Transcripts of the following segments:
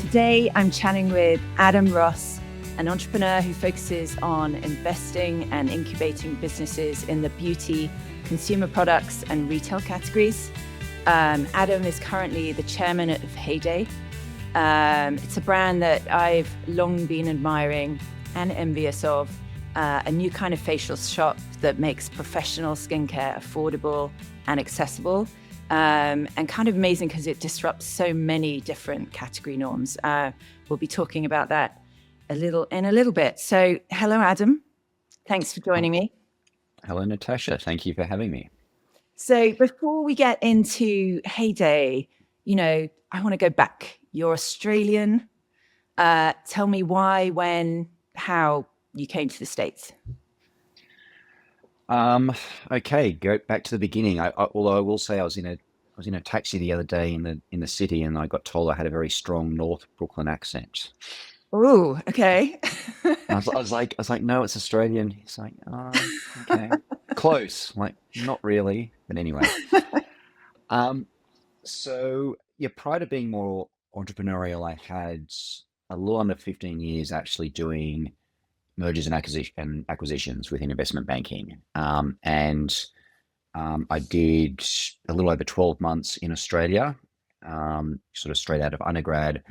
Today, I'm chatting with Adam Ross, an entrepreneur who focuses on investing and incubating businesses in the beauty, consumer products, and retail categories. Adam is currently the chairman of Heyday. It's a brand that I've long been admiring and envious of, a new kind of facial shop that makes professional skincare affordable and accessible. And kind of amazing because it disrupts so many different category norms. We'll be talking about that in a little bit. So hello, Adam. Thanks for joining me. Hello, Natasha. Thank you for having me. So before we get into Heyday, I want to go back. You're Australian. Tell me why, when, how you came to the States. Okay, go back to the beginning. Although I will say I was in a taxi the other day in the city, and I got told I had a very strong North Brooklyn accent. Oh, okay. I was like, no, it's Australian. He's like, okay, close. I'm like, not really, but anyway. Um, so yeah, prior to being more entrepreneurial, I had a little under 15 years actually doing mergers and acquisitions within investment banking. And I did a little over 12 months in Australia, sort of straight out of undergrad.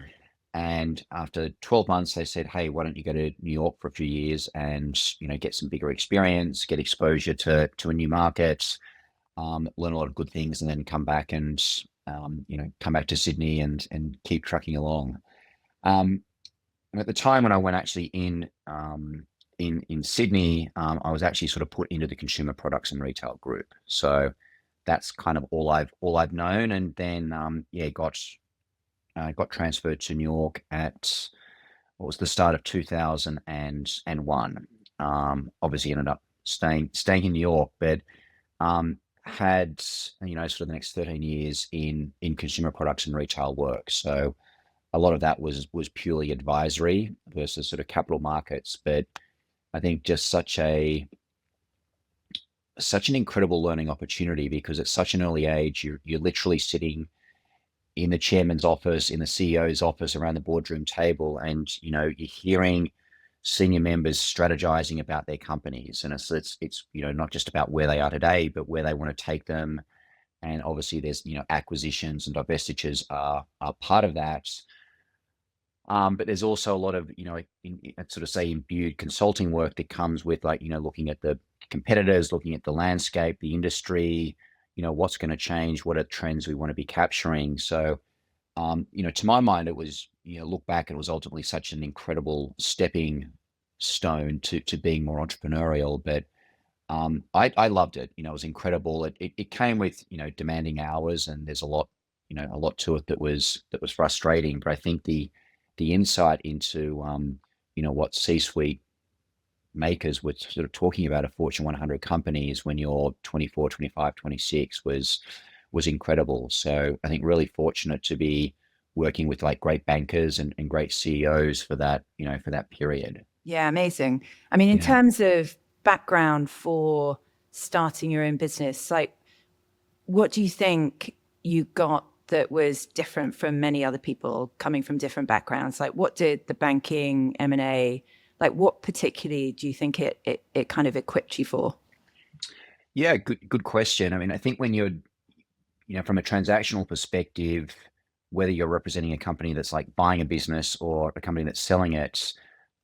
And after 12 months, they said, "Hey, why don't you go to New York for a few years and get some bigger experience, get exposure to a new market, learn a lot of good things, and then come back and come back to Sydney and keep trucking along." Um, and at the time when I went actually in Sydney, I was actually sort of put into the consumer products and retail group. So that's kind of all I've known. And then yeah, got transferred to New York at what was the start of 2001. Obviously ended up staying in New York, but had sort of the next 13 years in consumer products and retail work. So a lot of that was purely advisory versus sort of capital markets, but I think just such an incredible learning opportunity because at such an early age, you're literally sitting in the chairman's office, in the CEO's office, around the boardroom table, and you're hearing senior members strategizing about their companies, and it's not just about where they are today, but where they want to take them. And obviously, there's acquisitions and divestitures are part of that. But there's also a lot of, I'd sort of say imbued consulting work that comes with like, looking at the competitors, looking at the landscape, the industry, what's going to change, what are trends we want to be capturing. So, to my mind, it was, look back, it was ultimately such an incredible stepping stone to being more entrepreneurial. But I loved it. It was incredible. It came with, demanding hours, and there's a lot to it that was frustrating. But I think the insight into what C-suite makers were sort of talking about a Fortune 100 companies when you're 24, 25, 26 was incredible. So I think really fortunate to be working with like great bankers and great CEOs for that, for that period. Yeah, amazing. I mean, in Yeah. terms of background for starting your own business, like, what do you think you got that was different from many other people coming from different backgrounds? Like, what did the banking, M&A, like, what particularly do you think it kind of equipped you for? Yeah, good question. I mean, I think when you're, from a transactional perspective, whether you're representing a company that's like buying a business or a company that's selling it,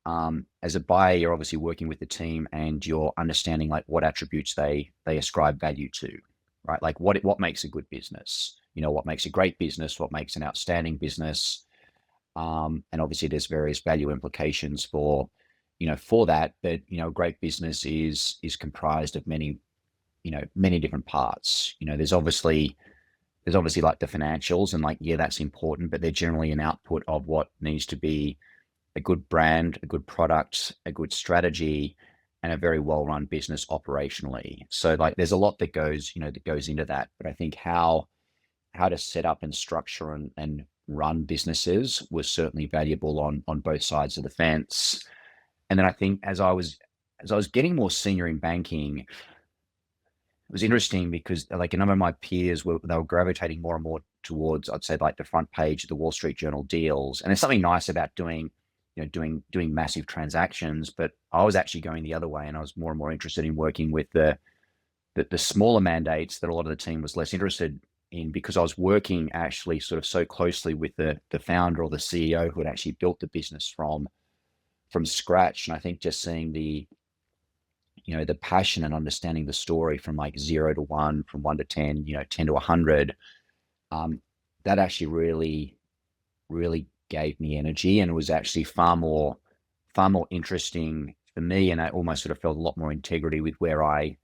as a buyer, you're obviously working with the team and you're understanding like what attributes they ascribe value to, right? Like what makes a good business, what makes a great business, what makes an outstanding business. And obviously there's various value implications for that, but a great business is comprised of many different parts. There's obviously like the financials, and like, yeah, that's important, but they're generally an output of what needs to be a good brand, a good product, a good strategy, and a very well-run business operationally. So like there's a lot that goes into that. But I think how to set up and structure and run businesses was certainly valuable on both sides of the fence. And then I think as I was getting more senior in banking, was interesting because like a number of my peers they were gravitating more and more towards, I'd say, like the front page of the Wall Street Journal deals. And there's something nice about doing massive transactions, but I was actually going the other way, and I was more and more interested in working with the smaller mandates that a lot of the team was less interested in, because I was working actually sort of so closely with the founder or the CEO who had actually built the business from scratch. And I think just seeing the passion and understanding the story from like 0 to 1, from 1 to 10, 10 to 100, that actually really, really gave me energy, and it was actually far more interesting for me. And I almost sort of felt a lot more integrity with where I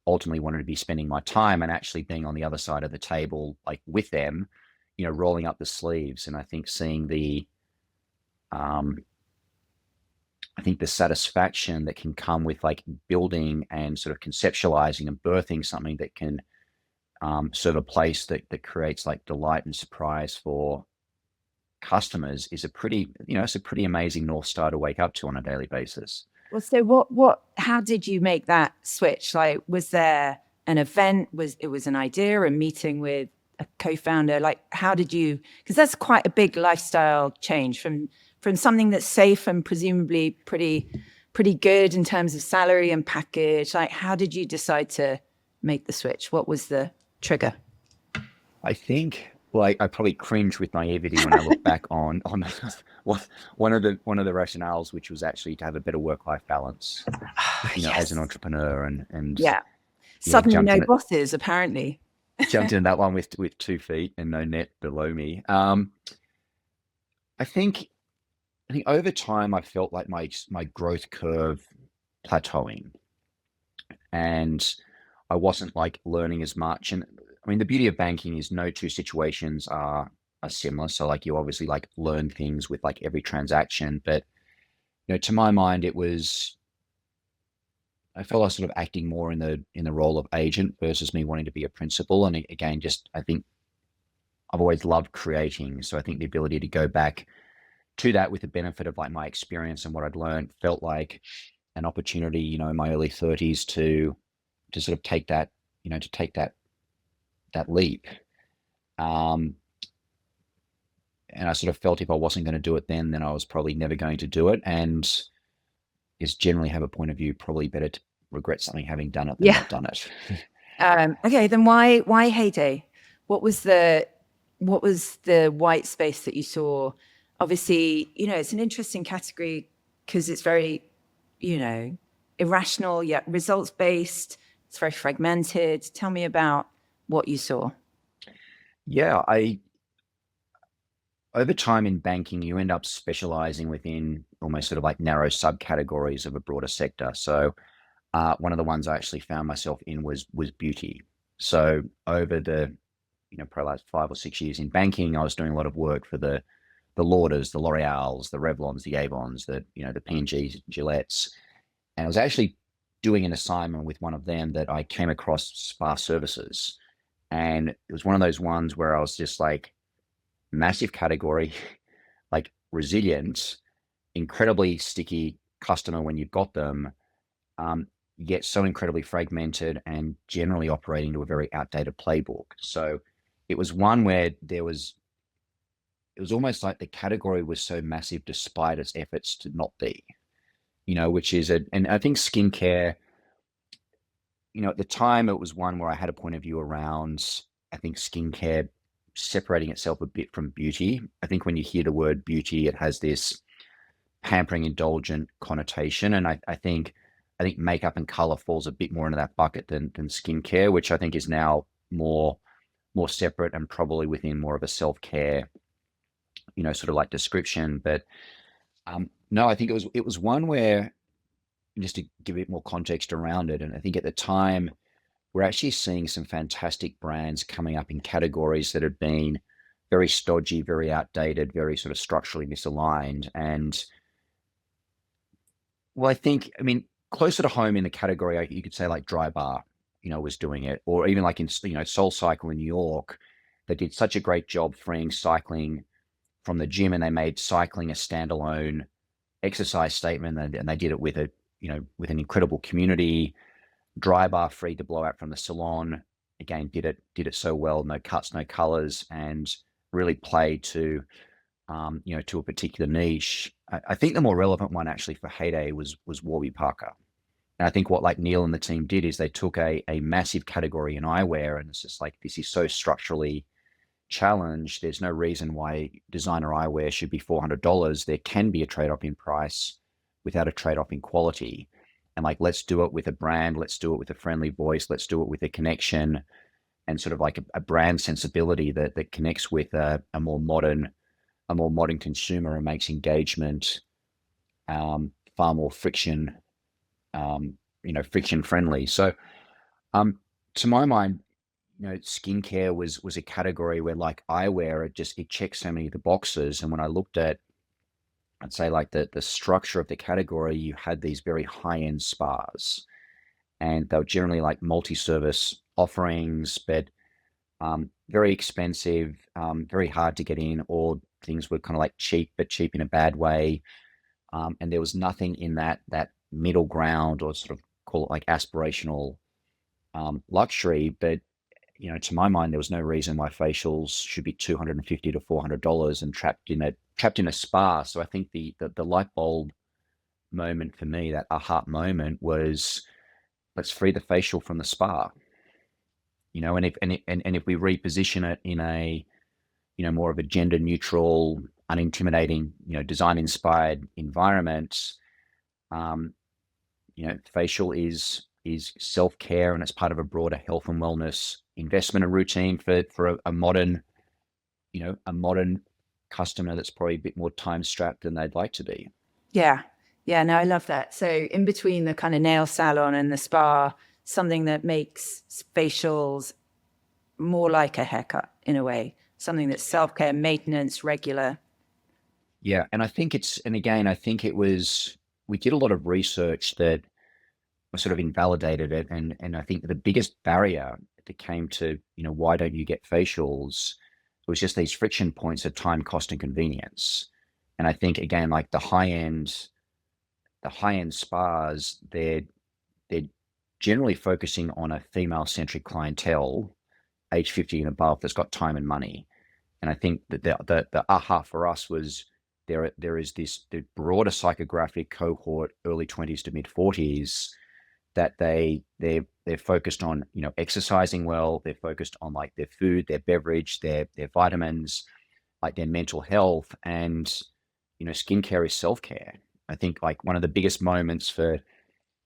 ultimately wanted to be spending my time, and actually being on the other side of the table, like with them, rolling up the sleeves. And I think seeing um, the satisfaction that can come with like building and sort of conceptualizing and birthing something that can serve a place that creates like delight and surprise for customers is it's a pretty amazing North Star to wake up to on a daily basis. Well, so how did you make that switch? Like, was there an event? Was it an idea, a meeting with a co-founder? Like, how did you, because that's quite a big lifestyle change from something that's safe and presumably pretty good in terms of salary and package. Like, how did you decide to make the switch? What was the trigger? I think, well, I probably cringe with naivety when I look back on one of the rationales, which was actually to have a better work-life balance, as an Yes. entrepreneur, and Yeah. yeah, Suddenly no bosses, apparently. jumped in that one with 2 feet and no net below me. I think over time I felt like my growth curve plateauing, and I wasn't like learning as much. And I mean, the beauty of banking is no two situations are similar. So like you obviously like learn things with like every transaction, but to my mind, I felt I was sort of acting more in the role of agent versus me wanting to be a principal. And again, just I think I've always loved creating, so I think the ability to go back to that with the benefit of like my experience and what I'd learned felt like an opportunity, in my early 30s to sort of take that, to take that leap. Um, and I sort of felt if I wasn't going to do it then I was probably never going to do it. And is generally have a point of view, probably better to regret something having done it than Yeah. not done it. Okay, then why Heyday? What was the white space that you saw? Obviously, it's an interesting category because it's very, irrational yet results based. It's very fragmented. Tell me about what you saw. Yeah, over time in banking, you end up specializing within almost sort of like narrow subcategories of a broader sector. So one of the ones I actually found myself in was beauty. So over the probably last 5 or 6 years in banking, I was doing a lot of work for the Lauders, the L'Oreals, the Revlons, the Avons, the P&Gs, Gillettes, and I was actually doing an assignment with one of them that I came across spa services, and it was one of those ones where I was just like, massive category, like resilient, incredibly sticky customer when you've got them, yet so incredibly fragmented and generally operating to a very outdated playbook. So it was one where it was almost like the category was so massive despite its efforts to not be, which is and I think skincare, at the time it was one where I had a point of view around, I think skincare separating itself a bit from beauty. I think when you hear the word beauty, it has this pampering, indulgent connotation. And I think makeup and color falls a bit more into that bucket than skincare, which I think is now more separate and probably within more of a self-care, sort of like description. But no, I think it was one where, just to give a bit more context around it, and I think at the time we're actually seeing some fantastic brands coming up in categories that have been very stodgy, very outdated, very sort of structurally misaligned. And well, I mean, closer to home in the category, you could say like Dry Bar, was doing it, or even like in, Soul Cycle in New York, they did such a great job freeing cycling from the gym, and they made cycling a standalone exercise statement, and they did it with with an incredible community. dry bar free to blow out from the salon. Again, did it so well, no cuts, no colors, and really played to to a particular niche. I think the more relevant one actually for Heyday was Warby Parker. And I think what like Neil and the team did is they took a massive category in eyewear, and it's just like, this is so structurally challenged. There's no reason why designer eyewear should be $400. There can be a trade-off in price without a trade-off in quality. And like, let's do it with a brand. Let's do it with a friendly voice. Let's do it with a connection and sort of like a brand sensibility that connects with a more modern consumer and makes engagement far more friction friction friendly. So to my mind, skincare was a category where like eyewear, it checked so many of the boxes. And when I looked at, I'd say like the structure of the category, you had these very high-end spas, and they were generally like multi-service offerings, but very expensive, very hard to get in, or things were kind of like cheap, but cheap in a bad way. And there was nothing in that middle ground, or sort of call it like aspirational luxury. But to my mind, there was no reason why facials should be $250 to $400 and trapped in a spa. So I think the light bulb moment for me, that aha moment, was, let's free the facial from the spa. And if we reposition it in a more of a gender neutral, unintimidating, design inspired environment, facial is self-care, and it's part of a broader health and wellness investment and routine for a modern customer that's probably a bit more time strapped than they'd like to be. Yeah. Yeah. No, I love that. So in between the kind of nail salon and the spa, something that makes facials more like a haircut in a way, something that's self-care, maintenance, regular. Yeah. And I think I think we did a lot of research that sort of invalidated it. And I think the biggest barrier that came to, why don't you get facials, was just these friction points of time, cost, and convenience. And I think, again, like the high end spas, they're generally focusing on a female centric clientele, age 50 and above, that's got time and money. And I think that the aha for us was, there is the broader psychographic cohort, early 20s to mid 40s, that they're focused on, exercising well. They're focused on like their food, their beverage, their vitamins, like their mental health. And skincare is self-care. I think like one of the biggest moments for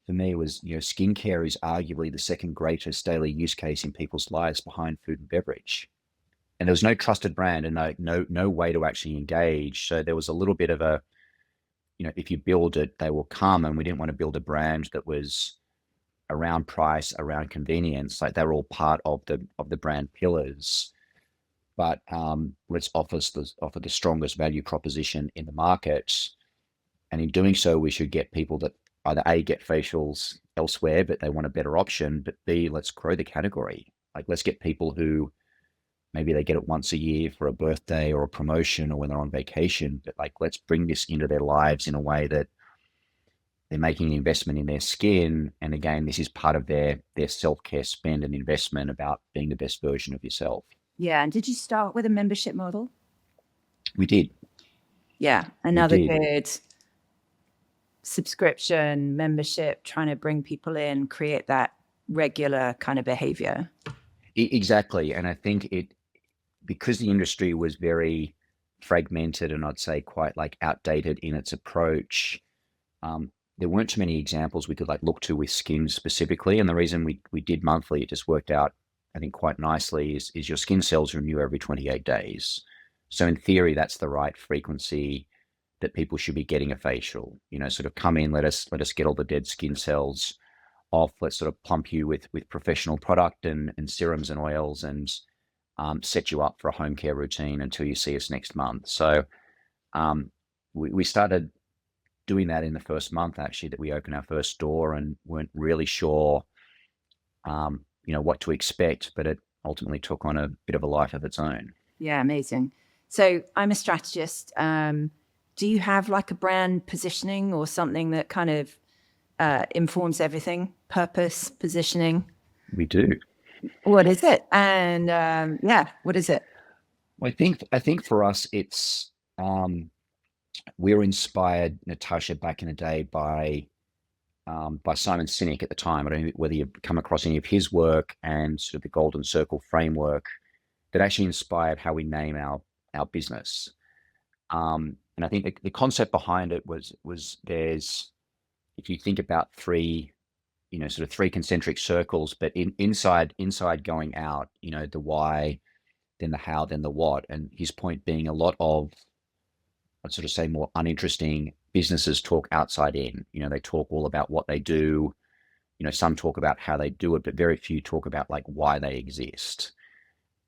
me was, skincare is arguably the second greatest daily use case in people's lives behind food and beverage. And there was no trusted brand and no way to actually engage. So there was a little bit of a, if you build it, they will come. And we didn't want to build a brand that was around price, around convenience. Like, they're all part of the brand pillars. But let's offer the strongest value proposition in the market. And in doing so, we should get people that either A, get facials elsewhere, but they want a better option, but B, let's grow the category. Like, let's get people who maybe they get it once a year for a birthday or a promotion or when they're on vacation, but like, let's bring this into their lives in a way that they're making an investment in their skin. And again, this is part of their self-care spend and investment about being the best version of yourself. Yeah. And did you start with a membership model? We did. Yeah. Another good subscription membership, trying to bring people in, create that regular kind of behavior. Exactly. And I think because the industry was very fragmented and I'd say quite like outdated in its approach, there weren't too many examples we could like look to with skin specifically. And the reason we did monthly, it just worked out, I think, quite nicely, is your skin cells renew every 28 days. So in theory, that's the right frequency that people should be getting a facial. Sort of come in, let us get all the dead skin cells off. Let's sort of plump you with professional product and serums and oils, and set you up for a home care routine until you see us next month. So we started doing that in the first month, actually, that we opened our first store, and weren't really sure what to expect, but it ultimately took on a bit of a life of its own. Yeah, amazing. So I'm a strategist. Do you have like a brand positioning or something that kind of informs everything? purpose, positioning. We do. What is it? And what is it? Well, I think for us, it's we were inspired, Natasha, back in the day by Simon Sinek at the time. I don't know whether you've come across any of his work and sort of the Golden Circle framework that actually inspired how we name our business. And I think the concept behind it was there's, if you think about three, sort of three concentric circles, but inside going out, the why, then the how, then the what. And his point being a lot of, I'd sort of say, more uninteresting businesses talk outside in. They talk all about what they do. Some talk about how they do it, but very few talk about like why they exist.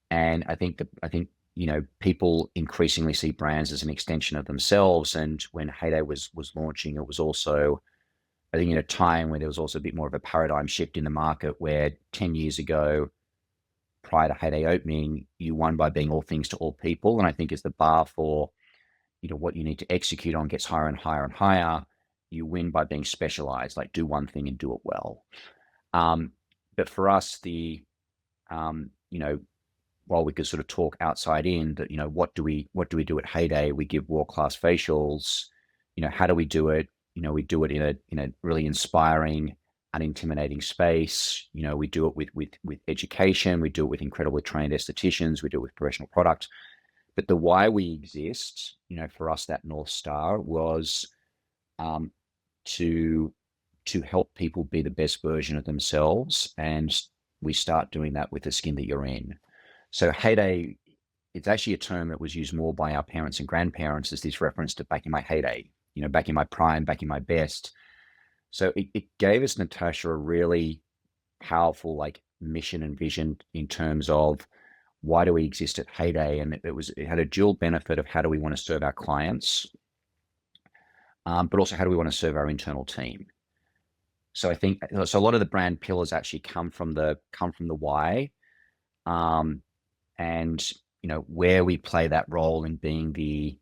And I think people increasingly see brands as an extension of themselves. And when Heyday was launching, it was also, I think, in a time where there was also a bit more of a paradigm shift in the market, where 10 years ago, prior to Heyday opening, you won by being all things to all people. And I think as the bar for what you need to execute on gets higher and higher and higher, you win by being specialized, like do one thing and do it well. But for us, while we could sort of talk outside in, that what do we do at Heyday? We give world-class facials. How do we do it? We do it in a really inspiring, unintimidating space. We do it with education. We do it with incredibly trained estheticians. We do it with professional product. But the why we exist, for us, that North Star was to help people be the best version of themselves. And we start doing that with the skin that you're in. So Heyday, it's actually a term that was used more by our parents and grandparents as this reference to back in my heyday, back in my prime, back in my best. So it gave us, Natasha, a really powerful like mission and vision in terms of why do we exist at Heyday? And it had a dual benefit of how do we want to serve our clients, but also how do we want to serve our internal team. So I think so. A lot of the brand pillars actually come from the why, and where we play that role in being the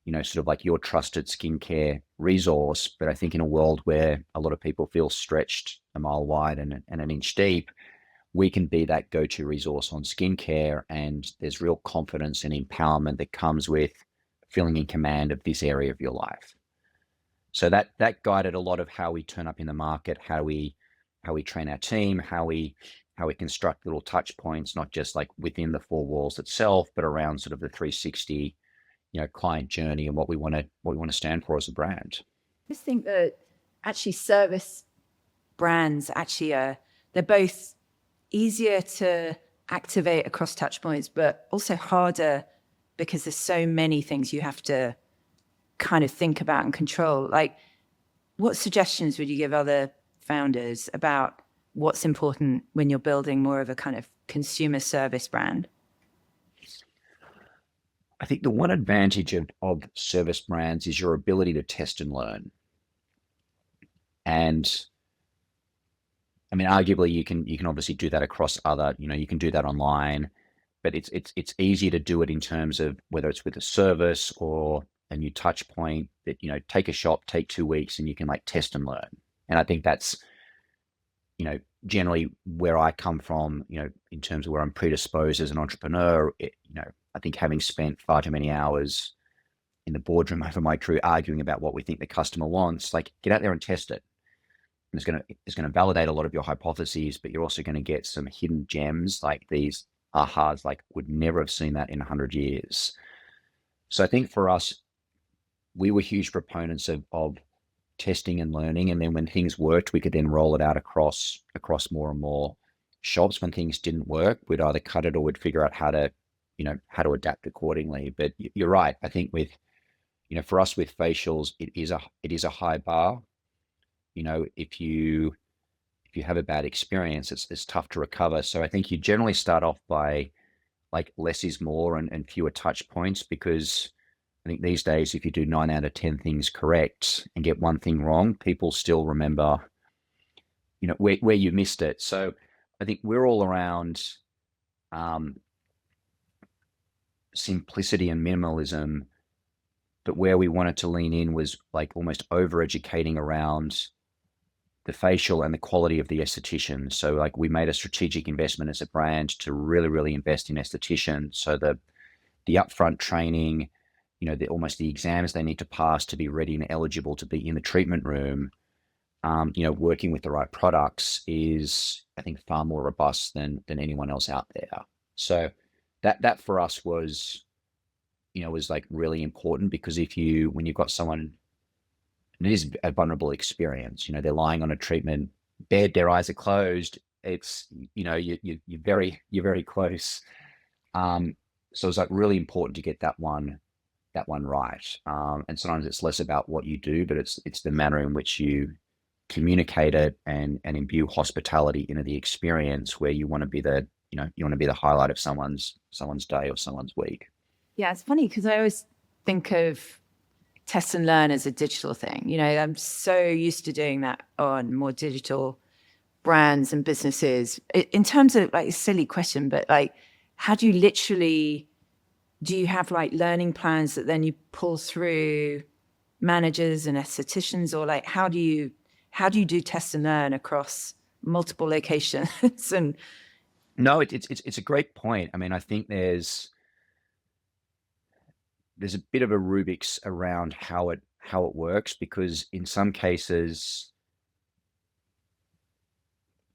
sort of like your trusted skincare resource. But I think in a world where a lot of people feel stretched a mile wide and an inch deep, we can be that go-to resource on skincare, and there's real confidence and empowerment that comes with feeling in command of this area of your life. So that guided a lot of how we turn up in the market, how we train our team, how we construct little touch points, not just like within the four walls itself, but around sort of the 360, client journey and what we want to stand for as a brand. I just think that actually service brands actually they're both easier to activate across touch points, but also harder because there's so many things you have to kind of think about and control. Like, what suggestions would you give other founders about what's important when you're building more of a kind of consumer service brand? I think the one advantage of service brands is your ability to test and learn. And I mean, arguably you can obviously do that across other, you can do that online, but it's easier to do it in terms of whether it's with a service or a new touch point that, take a shop, take 2 weeks, and you can like test and learn. And I think that's, generally where I come from, in terms of where I'm predisposed as an entrepreneur. I think having spent far too many hours in the boardroom over my career arguing about what we think the customer wants, like get out there and test it. And it's going to validate a lot of your hypotheses, but you're also going to get some hidden gems like these ahas, like would never have seen that in 100 years. So I think for us, we were huge proponents of testing and learning. And then when things worked, we could then roll it out across more and more shops. When things didn't work, we'd either cut it or we'd figure out how to adapt accordingly. But you're right. I think with, for us with facials, it is a high bar. If you have a bad experience, it's tough to recover. So I think you generally start off by like less is more and fewer touch points, because I think these days, if you do 9 out of 10 things correct and get one thing wrong, people still remember, where you missed it. So I think we're all around simplicity and minimalism, but where we wanted to lean in was like almost over educating around the facial and the quality of the esthetician. So like we made a strategic investment as a brand to really, really invest in estheticians. So the upfront training, almost the exams they need to pass to be ready and eligible to be in the treatment room, working with the right products is, I think, far more robust than anyone else out there. So that for us was like really important, because when you've got someone, and it is a vulnerable experience, they're lying on a treatment bed, their eyes are closed. It's, you're very close. So it's like really important to get that one right. And sometimes it's less about what you do, but it's the manner in which you communicate it and imbue hospitality into the experience, where you want to be the highlight of someone's day or someone's week. Yeah, it's funny because I always think of test and learn as a digital thing. I'm so used to doing that on more digital brands and businesses. In terms of, like, a silly question, but like, how do you have like learning plans that then you pull through managers and estheticians, or like how do you do test and learn across multiple locations? And No, it's a great point. I mean, I think there's a bit of a Rubik's around how it works, because in some cases,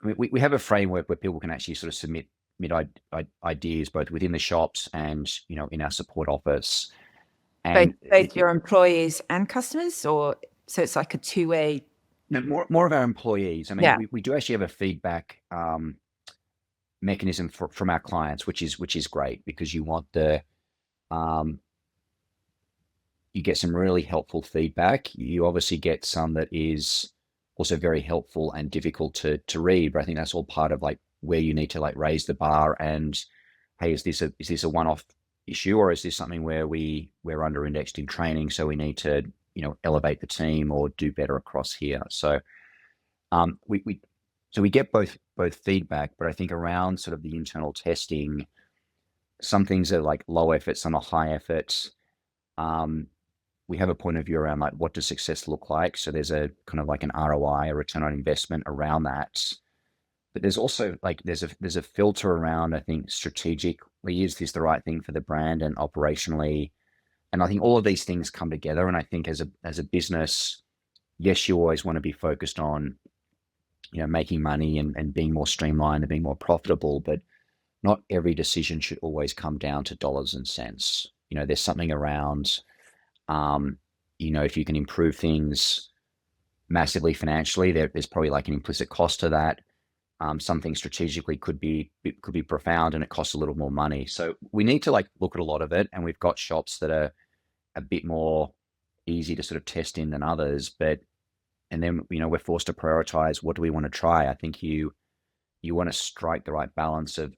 I mean, we have a framework where people can actually sort of submit ideas both within the shops and in our support office, both and your employees and customers, or so it's like a two-way. no, more of our employees. I mean, Yeah. we do actually have a feedback mechanism from our clients, which is great, because um, you get some really helpful feedback. You obviously get some that is also very helpful and difficult to read, but I think that's all part of like where you need to like raise the bar and, hey, is this a one-off issue, or is this something where we're under indexed in training, so we need to elevate the team or do better across here. So we get both feedback, but I think around sort of the internal testing, some things are like low effort, some are high effort. We have a point of view around like, what does success look like? So there's a kind of like an ROI, a return on investment around that. But there's also like there's a filter around, I think, strategically, is this the right thing for the brand, and operationally. And I think all of these things come together. And I think as a business, yes, you always want to be focused on making money and being more streamlined and being more profitable, but not every decision should always come down to dollars and cents. There's something around, if you can improve things massively financially, there's probably like an implicit cost to that. Something strategically could be profound, and it costs a little more money. So we need to like look at a lot of it, and we've got shops that are a bit more easy to sort of test in than others, and then we're forced to prioritize, what do we want to try. I think you want to strike the right balance of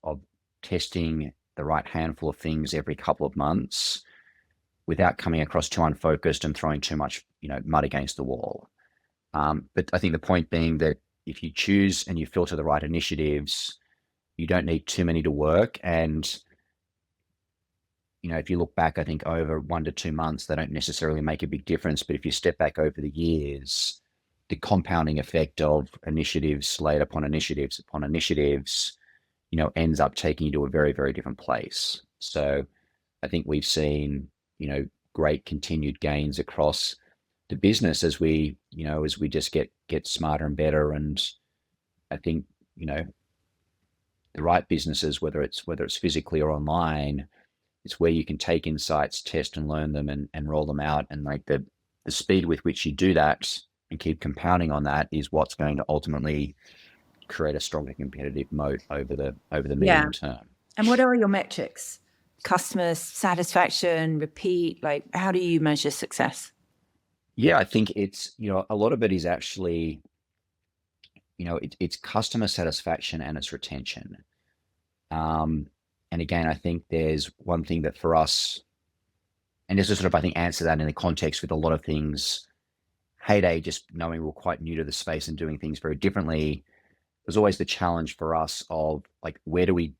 testing the right handful of things every couple of months without coming across too unfocused and throwing too much mud against the wall. But I think the point being that if you choose and you filter the right initiatives, you don't need too many to work. And if you look back, I think over 1 to 2 months, they don't necessarily make a big difference. But if you step back over the years, the compounding effect of initiatives laid upon initiatives ends up taking you to a very, very different place. So I think we've seen, great continued gains across the business as we just get smarter and better. And I think, the right businesses, whether it's physically or online, it's where you can take insights, test and learn them, and roll them out. And like the speed with which you do that and keep compounding on that is what's going to ultimately create a stronger competitive moat over the medium term. And what are your metrics? Customer satisfaction, repeat, like how do you measure success? Yeah, I think it's, a lot of it is actually, it's customer satisfaction and it's retention. And again, I think there's one thing that for us, and this is sort of, I think, answer that in the context with a lot of things. Heyday, just knowing we're quite new to the space and doing things very differently, there's always the challenge for us of like, where do we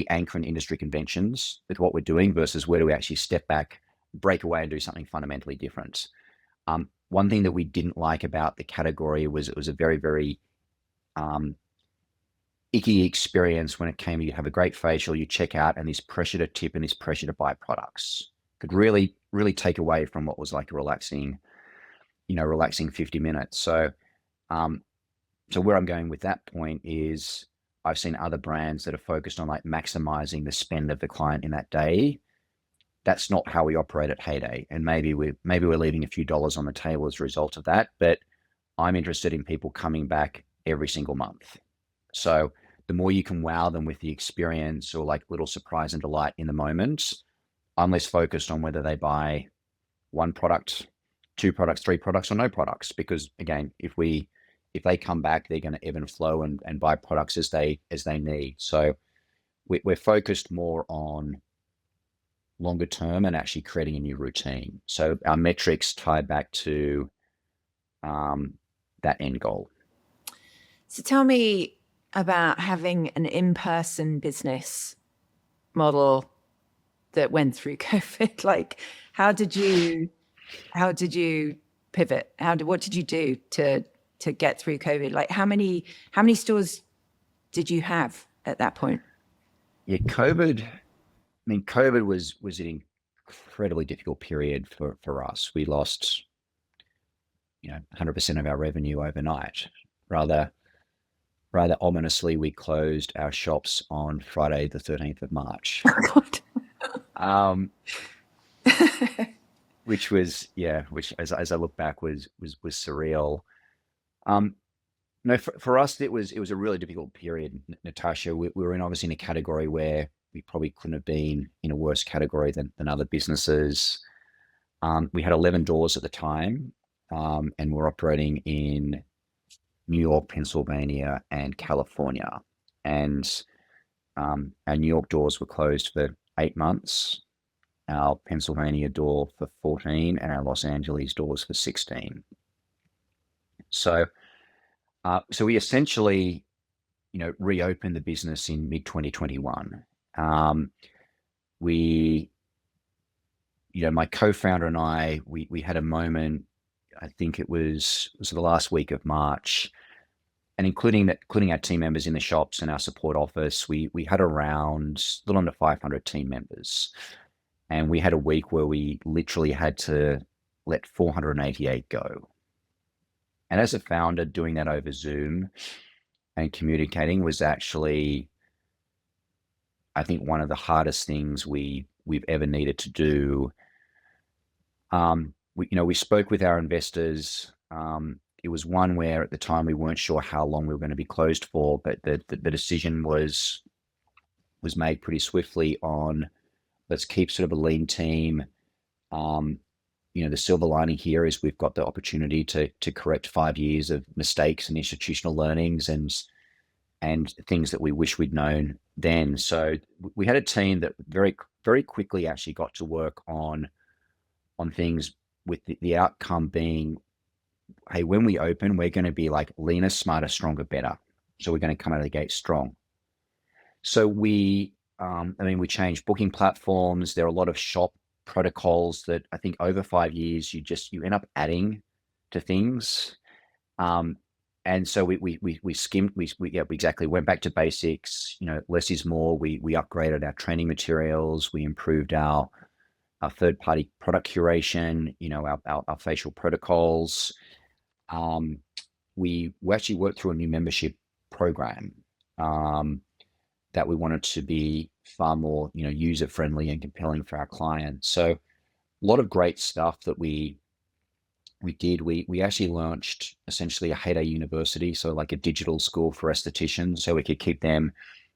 anchor in industry conventions with what we're doing versus where do we actually step back, break away, and do something fundamentally different. One thing that we didn't like about the category was it was a very, very um, icky experience when it came to you have a great facial, you check out, and this pressure to tip and this pressure to buy products could really, really take away from what was like a relaxing, relaxing 50 minutes. Um, so where I'm going with that point is I've seen other brands that are focused on like maximizing the spend of the client in that day. That's not how we operate at Heyday. And maybe we're leaving a few dollars on the table as a result of that. But I'm interested in people coming back every single month. So the more you can wow them with the experience or like little surprise and delight in the moment, I'm less focused on whether they buy one product, two products, three products, or no products. Because again, if they come back, they're going to ebb and flow and buy products as they need. So we're focused more on longer term and actually creating a new routine. So our metrics tie back to that end goal. So tell me about having an in-person business model that went through COVID. Like, how did you pivot? What did you do to get through COVID? Like, how many stores did you have at that point? Yeah, COVID was an incredibly difficult period for us. We lost 100% of our revenue overnight. Rather ominously, we closed our shops on Friday, the 13th of March. Oh God. Um, which as I look back was surreal. No, for us, it was a really difficult period, Natasha. We were obviously in a category where we probably couldn't have been in a worse category than other businesses. We had 11 doors at the time, and we're operating in New York, Pennsylvania, and California. And our New York doors were closed for 8 months, our Pennsylvania door for 14, and our Los Angeles doors for 16. So we essentially, reopened the business in mid 2021. We, my co-founder and I, we had a moment. I think it was the last week of March, and including our team members in the shops and our support office, we had around a little under 500 team members, and we had a week where we literally had to let 488 go. And as a founder, doing that over Zoom and communicating was actually, I think, one of the hardest things we've ever needed to do. We spoke with our investors. It was one where at the time we weren't sure how long we were going to be closed for, but the decision was made pretty swiftly on, let's keep sort of a lean team. The silver lining here is we've got the opportunity to correct 5 years of mistakes and institutional learnings and things that we wish we'd known then. So we had a team that very, very quickly actually got to work on things, with the outcome being, hey, when we open, we're going to be like leaner, smarter, stronger, better. So we're going to come out of the gate strong. So we changed booking platforms. There are a lot of shop protocols that I think over 5 years you end up adding to things. And so we skimmed, we exactly went back to basics. Less is more. We upgraded our training materials. We improved our third-party product curation. Our facial protocols. We actually worked through a new membership program that we wanted to be far more user friendly and compelling for our clients. So a lot of great stuff that we did. We actually launched essentially a Heyday University, so like a digital school for estheticians, so we could keep them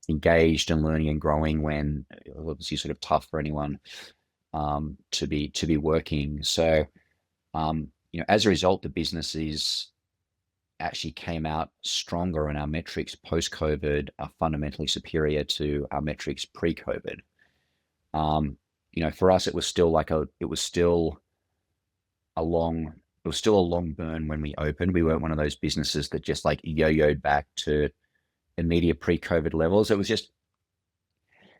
engaged and learning and growing when it was obviously sort of tough for anyone to be working. So as a result, the businesses actually came out stronger, and our metrics post-COVID are fundamentally superior to our metrics pre-COVID. For us, it was still a long burn when we opened. We weren't one of those businesses that just like yo-yoed back to immediate pre-COVID levels. It was just,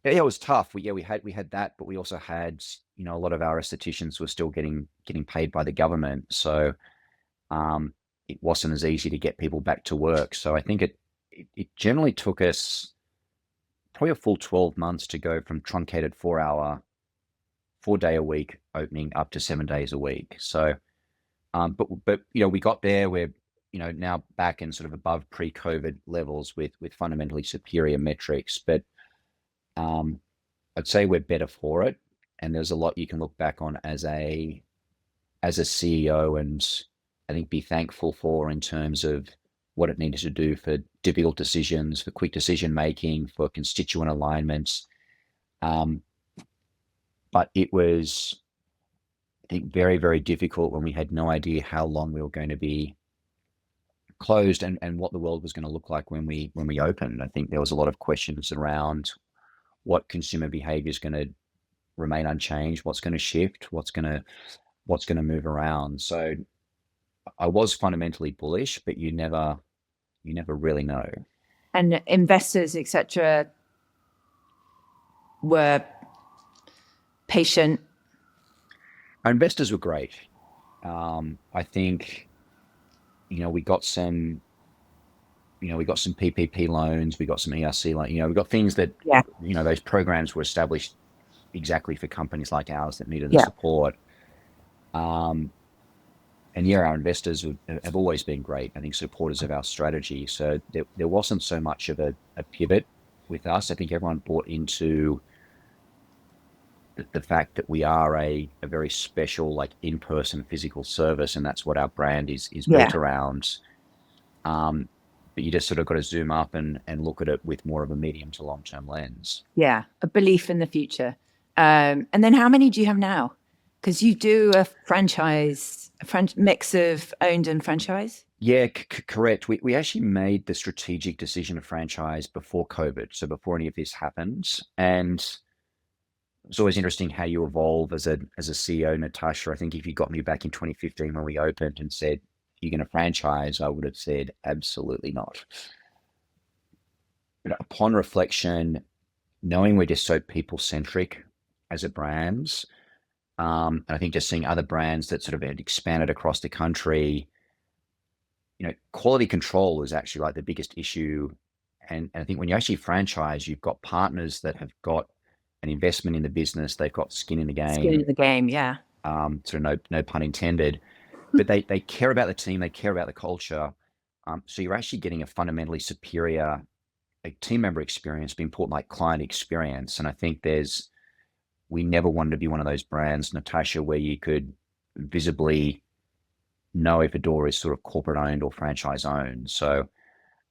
it was tough. We had that, but we also had, a lot of our estheticians were still getting paid by the government. So it wasn't as easy to get people back to work. So I think it generally took us probably a full 12 months to go from truncated 4 hour, 4 day a week opening up to 7 days a week. So, but we got there. We're now back in sort of above pre-COVID levels with fundamentally superior metrics. But um, I'd say we're better for it, and there's a lot you can look back on as a CEO, and I think be thankful for in terms of what it needed to do for difficult decisions, for quick decision making, for constituent alignments. Um, but it was, I think, very, very difficult when we had no idea how long we were going to be closed, and what the world was going to look like when we opened. I think there was a lot of questions around what consumer behavior is going to remain unchanged, what's going to shift, what's going to move around. So I was fundamentally bullish, but you never really know. And investors, etc., were patient. Our investors were great. I think we got some PPP loans, we got some ERC loans. We got things that Yeah, those programs were established exactly for companies like ours that needed the yeah, support. Um, and yeah, our investors have always been great. I think supporters of our strategy. So there wasn't so much of a pivot with us. I think everyone bought into the fact that we are a very special, like, in-person physical service, and that's what our brand is built yeah, around. Um, but you just sort of got to zoom up and look at it with more of a medium to long-term lens. yeah. A belief in the future. And then how many do you have now? Because you do a franchise, mix of owned and franchise. Yeah, correct. We actually made the strategic decision to franchise before COVID, so before any of this happened. And it's always interesting how you evolve as a CEO, Natasha. I think if you got me back in 2015 when we opened and said, "You're going to franchise," I would have said, "Absolutely not." But upon reflection, knowing we're just so people centric as a brand, and I think just seeing other brands that sort of had expanded across the country, quality control is actually like the biggest issue. And I think when you actually franchise, you've got partners that have got an investment in the business, they've got skin in the Skin in game, the game. Yeah, sort of no pun intended, but they care about the team, they care about the culture. So you're actually getting a fundamentally superior, like, team member experience, but important, like, client experience. And I think we never wanted to be one of those brands, Natasha, where you could visibly know if a door is sort of corporate owned or franchise owned. So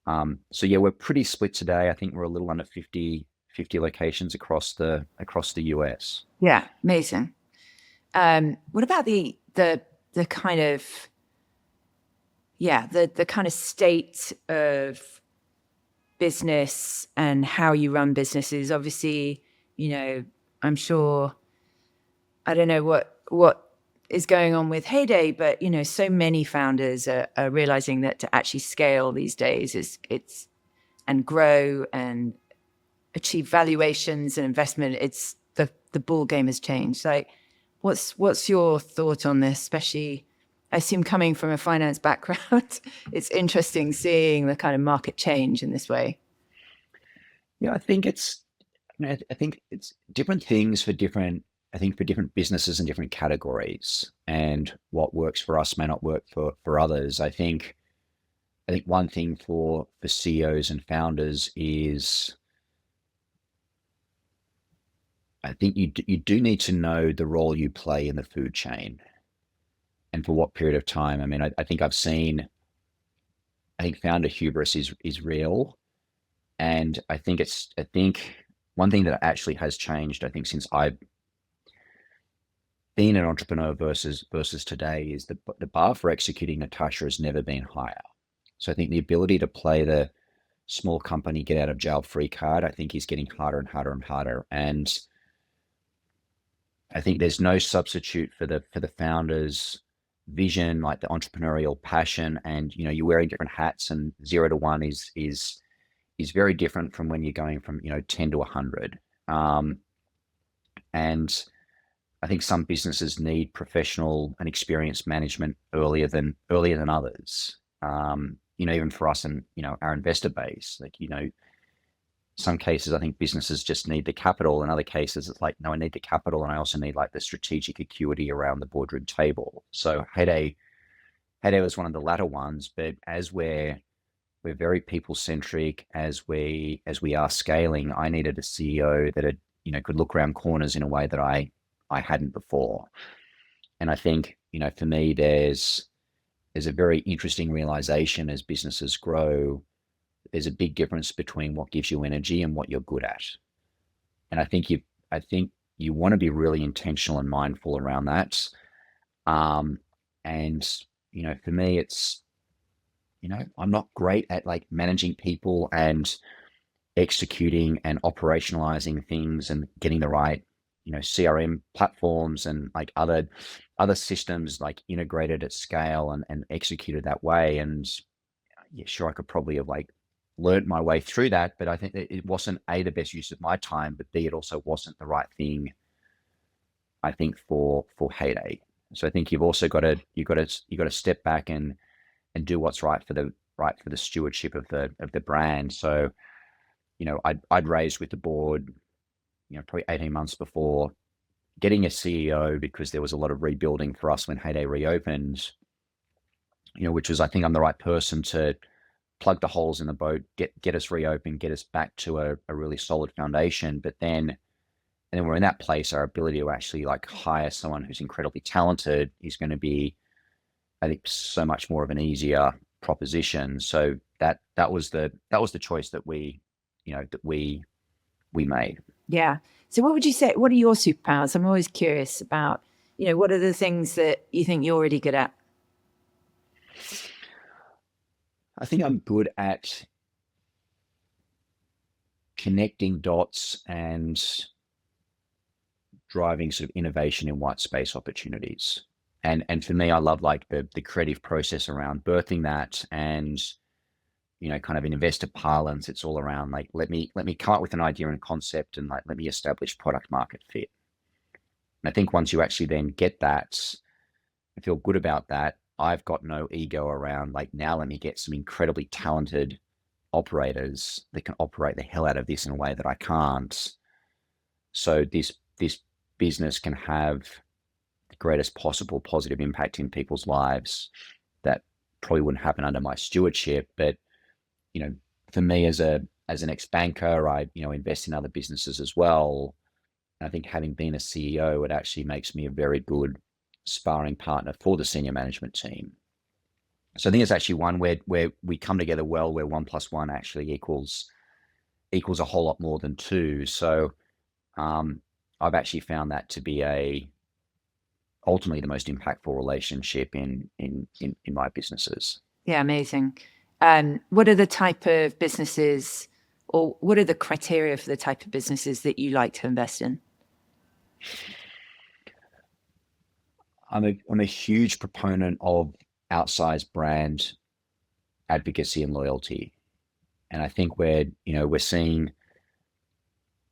yeah, we're pretty split today. I think we're a little under 50 locations across the US. yeah, amazing. What about the kind of the kind of state of business and how you run businesses? Obviously, I'm sure, I don't know what is going on with Heyday, but so many founders are realizing that to actually scale these days it's and grow and achieve valuations and investment, it's the ball game has changed. Like, what's your thought on this? Especially, I assume, coming from a finance background, it's interesting seeing the kind of market change in this way. Yeah, I think it's different things for different businesses and different categories, and what works for us may not work for others. I think one thing for CEOs and founders is, I think you do need to know the role you play in the food chain and for what period of time. I mean, I think founder hubris is real. And I think one thing that actually has changed, I think, since I've been an entrepreneur versus today, is the bar for executing, Natasha, has never been higher. So I think the ability to play the small company get out of jail free card, I think, is getting harder and harder and harder. And I think there's no substitute for the founder's vision, like the entrepreneurial passion, and you're wearing different hats, and 0 to 1 is very different from when you're going from 10 to 100. And I think some businesses need professional and experienced management earlier than others. even for us and, our investor base, like, some cases I think businesses just need the capital. In other cases, it's like, no, I need the capital and I also need like the strategic acuity around the boardroom table. So Heyday was one of the latter ones, but as we're very people centric as we are scaling, I needed a CEO that had, could look around corners in a way that I hadn't before. And I think, for me, there's a very interesting realization as businesses grow. There's a big difference between what gives you energy and what you're good at. And I think you want to be really intentional and mindful around that. And for me, it's, I'm not great at like managing people and executing and operationalizing things and getting the right, CRM platforms and like other systems like integrated at scale and executed that way. And yeah, sure, I could probably have like learned my way through that, but I think that it wasn't A, the best use of my time, but B, it also wasn't the right thing, I think, for Heyday. So I think you've also got to step back and do what's right for the stewardship of the brand. So, I'd raised with the board, probably 18 months before getting a CEO because there was a lot of rebuilding for us when Heyday reopened, which was, I think I'm the right person to plug the holes in the boat, get us reopened, get us back to a really solid foundation. But then we're in that place, our ability to actually like hire someone who's incredibly talented is going to be, I think, so much more of an easier proposition. So that was the choice that we made. Yeah. So what would you say, what are your superpowers? I'm always curious about, what are the things that you think you're really good at? I think I'm good at connecting dots and driving sort of innovation in white space opportunities. And for me, I love like the creative process around birthing that. And kind of in investor parlance, it's all around like, let me come up with an idea and concept and like let me establish product market fit. And I think once you actually then get that, I feel good about that. I've got no ego around like, now let me get some incredibly talented operators that can operate the hell out of this in a way that I can't. So this business can have the greatest possible positive impact in people's lives that probably wouldn't happen under my stewardship. But, for me as an ex-banker, I, invest in other businesses as well. And I think having been a CEO, it actually makes me a very good sparring partner for the senior management team. So I think it's actually one where we come together well, where 1+1 actually equals a whole lot more than two. So I've actually found that to be ultimately the most impactful relationship in my businesses. Yeah, amazing. What are the type of businesses, or what are the criteria for the type of businesses that you like to invest in? I'm a huge proponent of outsized brand advocacy and loyalty. And I think we're seeing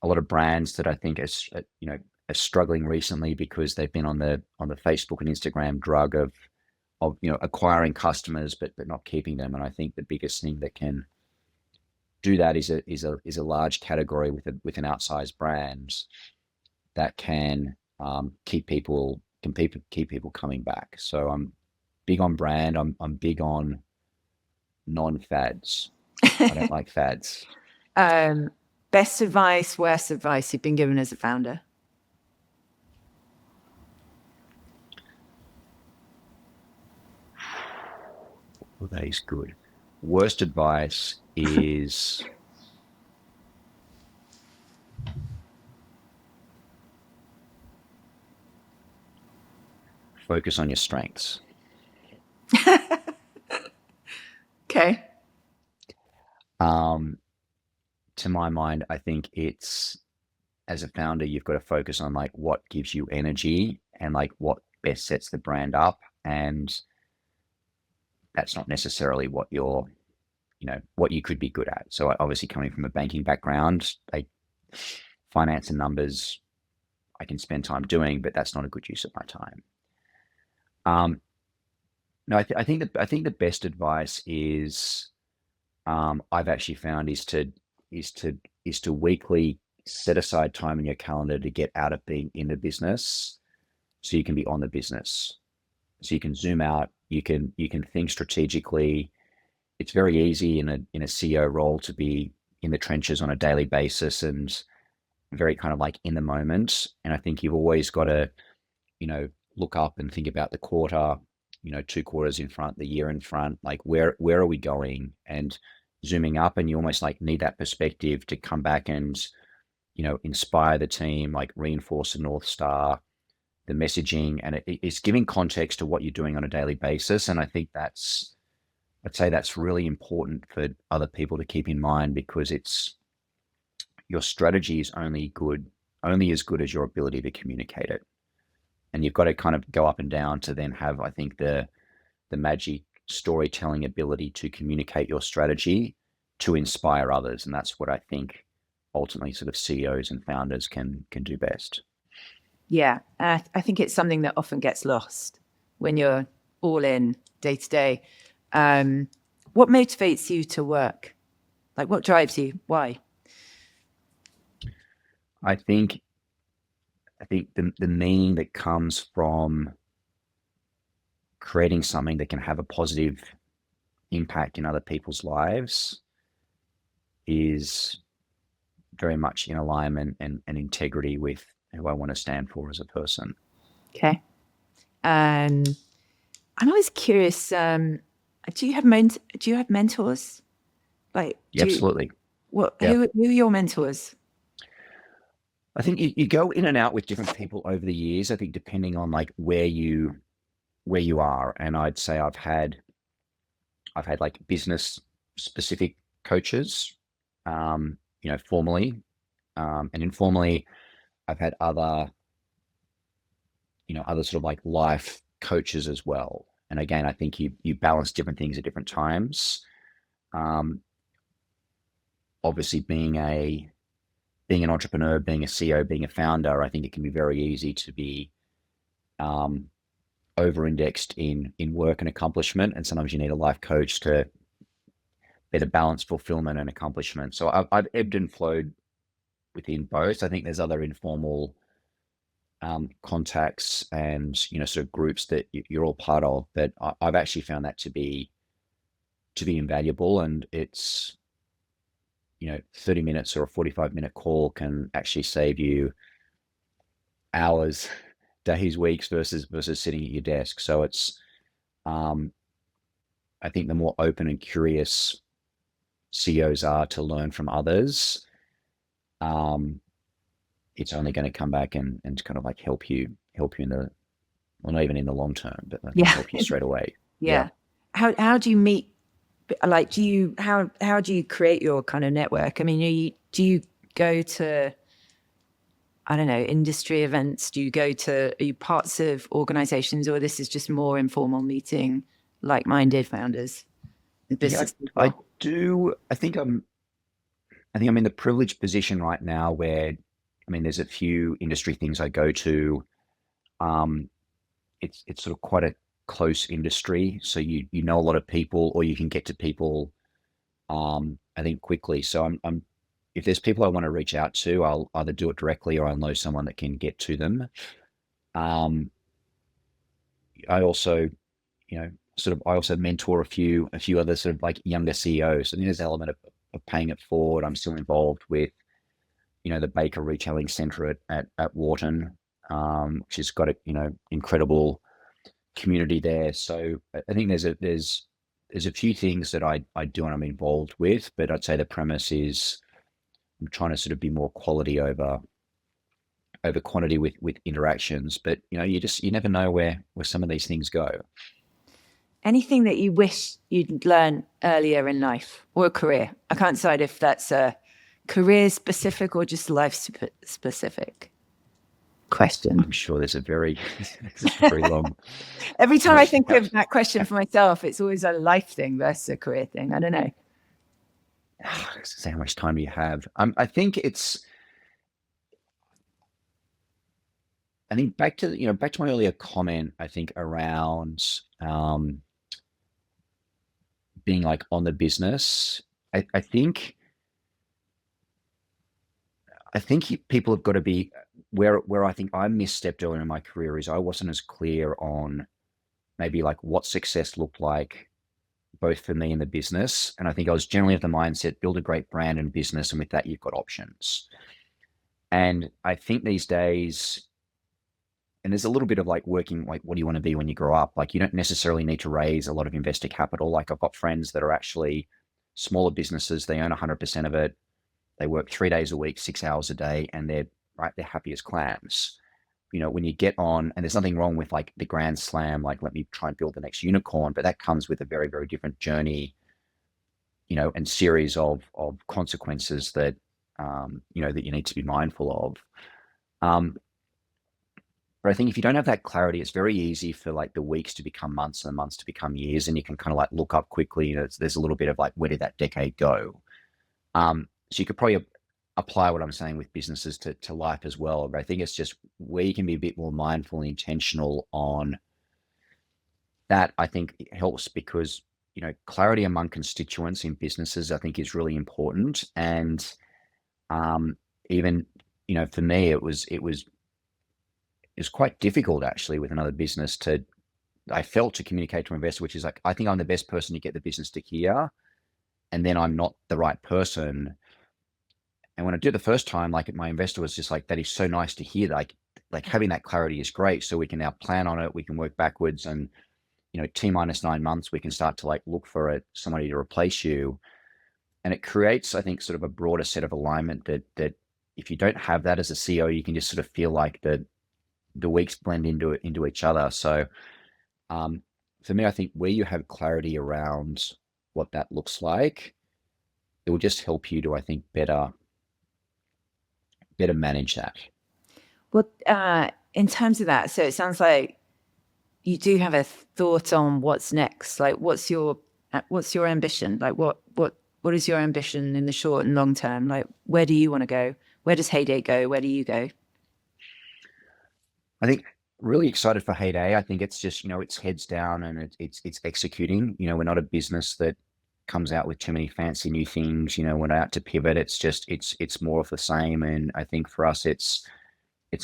a lot of brands that I think are struggling recently because they've been on the Facebook and Instagram drug of acquiring customers but not keeping them. And I think the biggest thing that can do that is a large category with an outsized brand that can keep people coming back. So I'm big on brand. I'm big on non-fads. I don't like fads. Best advice, worst advice you've been given as a founder? Well, that is good. Worst advice is focus on your strengths. Okay. To my mind, I think it's, as a founder, you've got to focus on like what gives you energy and like what best sets the brand up. And that's not necessarily what what you could be good at. So obviously coming from a banking background, like finance and numbers, I can spend time doing, but that's not a good use of my time. No, I think the best advice is I've actually found is to is to weekly set aside time in your calendar to get out of being in the business so you can be on the business. So you can zoom out, you can think strategically. It's very easy in a CEO role to be in the trenches on a daily basis and very kind of like in the moment. And I think you've always got to, you know, look up and think about the quarter, 2 quarters in front, the year in front, like where are we going? And zooming up, and you almost like need that perspective to come back and, inspire the team, like reinforce the North Star, the messaging, and it's giving context to what you're doing on a daily basis. And I think I'd say that's really important for other people to keep in mind, because it's your strategy is only as good as your ability to communicate it. And you've got to kind of go up and down to then have, I think, the magic storytelling ability to communicate your strategy to inspire others. And that's what I think ultimately sort of CEOs and founders can do best. Yeah, I think it's something that often gets lost when you're all in day to day. What motivates you to work? Like, what drives you? Why? I think the meaning that comes from creating something that can have a positive impact in other people's lives is very much in alignment and integrity with who I want to stand for as a person. Okay. Um, I'm always curious. Do you have do you have mentors? Like, Yeah, absolutely. Yeah. who are your mentors? I think you go in and out with different people over the years. I think depending on like where you are. And I'd say I've had like business specific coaches, formally, and informally, I've had other sort of like life coaches as well. And again, I think you balance different things at different times. Um, Obviously, being an entrepreneur, being a CEO, being a founder, I think it can be very easy to be um, over-indexed in work and accomplishment, and sometimes you need a life coach to better balance fulfillment and accomplishment. So I've ebbed and flowed within both. I think there's other informal contacts and sort of groups that you're all part of, but I've actually found that to be invaluable. And it's 30 minutes or a 45-minute call can actually save you hours, days, weeks versus sitting at your desk. So it's I think the more open and curious CEOs are to learn from others, um, it's only going to come back and kind of like help you in the, well, not even in the long term, but I think Yeah, help you straight away. Yeah. yeah. How do you meet? Like, how do you create your kind of network? I mean, do you go to, I don't know, industry events? Do you go to, are you parts of organizations, or this is just more informal meeting like-minded founders and Yeah, business I people? do. I think I'm in the privileged position right now where, I mean, there's a few industry things I go to. Um, it's sort of quite a close industry, so you know a lot of people, or you can get to people, I think quickly. So I'm if there's people I want to reach out to, I'll either do it directly or I'll know someone that can get to them. Um, I also, I also mentor a few other sort of like younger CEOs. I think there's an element of paying it forward. I'm still involved with, the Baker Retailing Centre at Wharton, which has got a, incredible community there. So I think there's a few things that I do and I'm involved with, but I'd say the premise is I'm trying to sort of be more quality over quantity with interactions. But you never know where some of these things go. Anything that you wish you'd learn earlier in life or a career? I can't decide if that's a career specific or just life specific question. I'm sure there's a very there's a very long Every time I list. think of that question for myself, it's always a life thing versus a career thing. I don't know. Say how much time do you have? I think back to my earlier comment, I think around being like on the business, I think people have got to be where I think I misstepped earlier in my career is I wasn't as clear on maybe like what success looked like both for me and the business. And I think I was generally of the mindset, build a great brand and business, and with that you've got options. And I think these days, and there's a little bit of like working, like, what do you want to be when you grow up? Like, you don't necessarily need to raise a lot of investor capital. Like, I've got friends that are actually smaller businesses. They own 100% of it. They work 3 days a week, 6 hours a day, and they're happy as clams. When you get on, and there's nothing wrong with like the grand slam, like, let me try and build the next unicorn, but that comes with a very, very different journey, and series of consequences that, that you need to be mindful of. But I think if you don't have that clarity, it's very easy for like the weeks to become months and the months to become years, and you can kind of like look up quickly. There's a little bit of like, where did that decade go? So you could probably apply what I'm saying with businesses to life as well. But I think it's just where you can be a bit more mindful and intentional on that. I think it helps because, clarity among constituents in businesses, I think, is really important. And even, for me, it was quite difficult actually with another business I felt to communicate to an investor, which is like, I think I'm the best person to get the business to here, and then I'm not the right person. And when I did the first time, like, my investor was just like, that is so nice to hear. Like having that clarity is great. So we can now plan on it. We can work backwards, and, T-9 months, we can start to like look for somebody to replace you. And it creates, I think, sort of a broader set of alignment that if you don't have that as a CEO, you can just sort of feel like the weeks blend into each other. So for me, I think where you have clarity around what that looks like, it will just help you to, I think, better manage that. Well, in terms of that, so it sounds like you do have a thought on what's next. Like, what's your ambition? Like, what is your ambition in the short and long term? Like, where do you want to go? Where does Heyday go? Where do you go? I think really excited for Heyday. I think it's just, it's heads down and it's executing. We're not a business that comes out with too many fancy new things. We're not out to pivot. It's just, it's more of the same. And I think for us, it's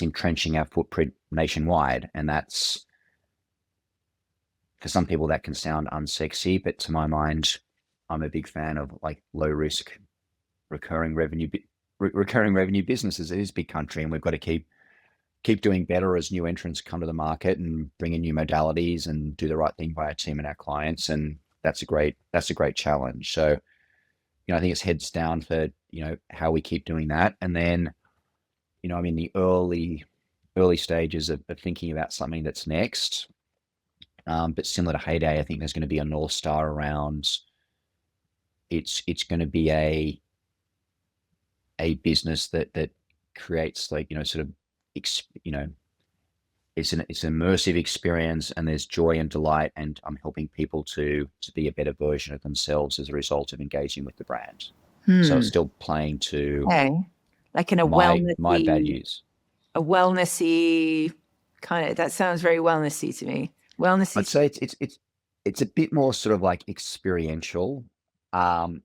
entrenching our footprint nationwide. And that's, for some people that can sound unsexy, but to my mind, I'm a big fan of like low risk, recurring revenue businesses. It is big country, and we've got to keep doing better as new entrants come to the market and bring in new modalities and do the right thing by our team and our clients. And that's a great challenge. So, I think it's heads down for, how we keep doing that. And then, I'm in the early stages of thinking about something that's next. But similar to Heyday, I think there's going to be a North Star around it's going to be a business that creates like, sort of, it's an immersive experience, and there's joy and delight, and I'm helping people to be a better version of themselves as a result of engaging with the brand. So it's still playing to like in a my wellnessy, values. A wellnessy kind of, that sounds very wellnessy to me. Wellnessy. I'd say it's a bit more sort of like experiential. But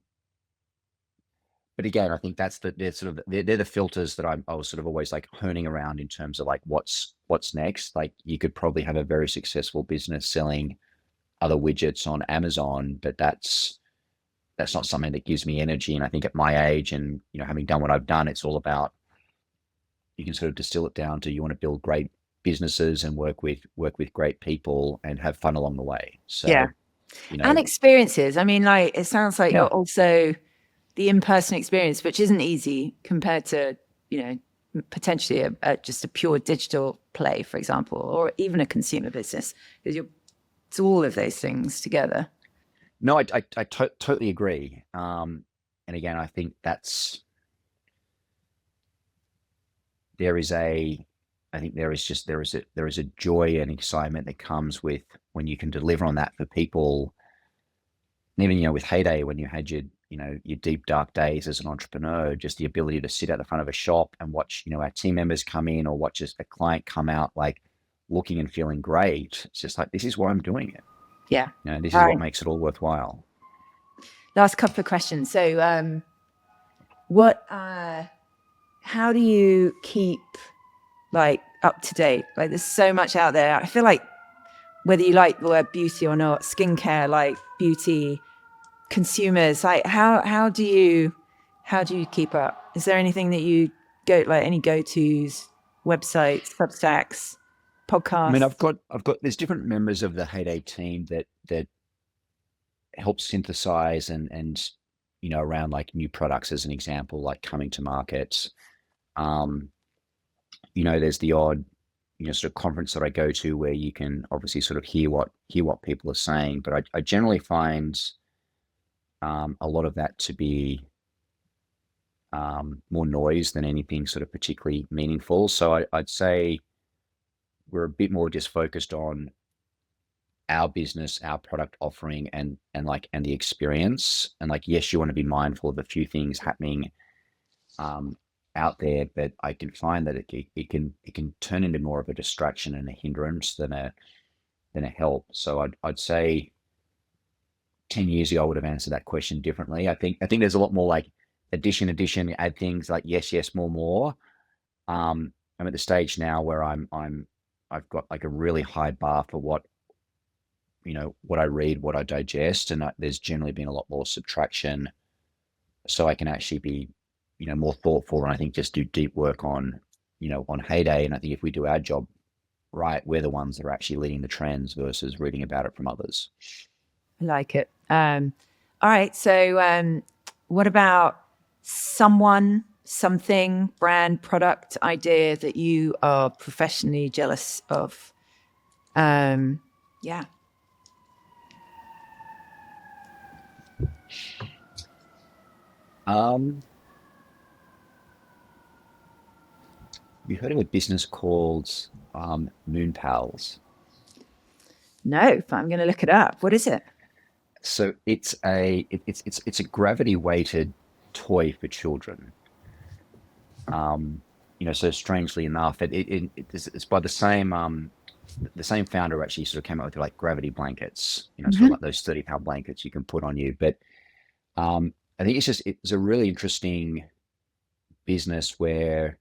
again, I think they're the filters that I was sort of always like honing around in terms of like what's next. Like, you could probably have a very successful business selling other widgets on Amazon, but that's not something that gives me energy. And I think at my age and, having done what I've done, it's all about, you can sort of distill it down to, you want to build great businesses and work with great people and have fun along the way. So, yeah. And experiences. I mean, like, it sounds like you're also the in-person experience, which isn't easy compared to, potentially just a pure digital play, for example, or even a consumer business, because it's all of those things together. No, I totally agree. And again, I think there is a joy and excitement that comes with when you can deliver on that for people. And even, with Heyday, when you had your deep, dark days as an entrepreneur, just the ability to sit at the front of a shop and watch, our team members come in, or watch a client come out, like, looking and feeling great. It's just like, this is why I'm doing it. Yeah. This is what makes it all worthwhile. last couple of questions. So, how do you keep like up to date? Like, there's so much out there. I feel like whether you like the word beauty or not, skincare, like beauty, consumers, like how do you keep up? Is there anything that you go, like any go-tos, websites, Substacks, I mean, podcasts? there's different members of the Heyday team that help synthesize and around like new products as an example, like coming to market. Um, there's the odd sort of conference that I go to where you can obviously sort of hear what people are saying, but I generally find a lot of that to be more noise than anything sort of particularly meaningful. So I'd say we're a bit more just focused on our business, our product offering, and the experience. And like, yes, you want to be mindful of a few things happening out there, but I can find that it can turn into more of a distraction and a hindrance than a help. So I'd say 10 years ago I would have answered that question differently. I think there's a lot more like addition, add things, like yes, more. I'm at the stage now where I've got like a really high bar for what I read, what I digest, and there's generally been a lot more subtraction, so I can actually be more thoughtful, and I think just do deep work on on Heyday. And I think if we do our job right, we're the ones that are actually leading the trends versus reading about it from others. I like it. All right. So, what about something, brand, product, idea that you are professionally jealous of? Yeah. You heard of a business called Moon Pals? No, but I'm going to look it up. What is it? So it's a gravity weighted toy for children. So strangely enough, it's by the same founder actually sort of came up with like gravity blankets, sort of Mm-hmm. like those 30-pound blankets you can put on you. But I think it's a really interesting business where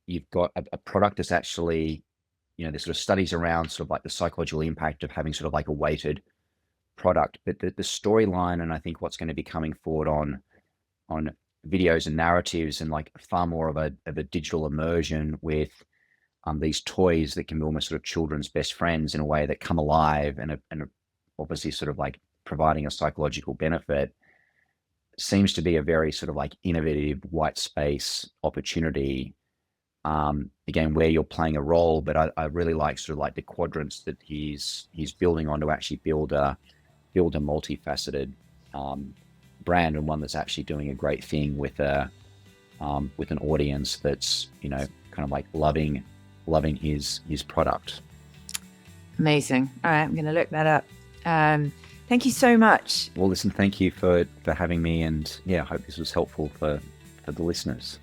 you've got a product that's actually, there's sort of studies around sort of like the psychological impact of having sort of like a weighted product, but the storyline, and I think what's going to be coming forward on videos and narratives and like far more of a digital immersion with these toys that can be almost sort of children's best friends in a way that come alive and obviously sort of like providing a psychological benefit, seems to be a very sort of like innovative white space opportunity. Again, where you're playing a role, but I really like sort of like the quadrants that he's building on to actually build a multifaceted brand, and one that's actually doing a great thing with an audience that's kind of like loving his product. Amazing. All right, I'm going to look that up. Thank you so much. Well, listen, thank you for having me, and yeah, I hope this was helpful for the listeners.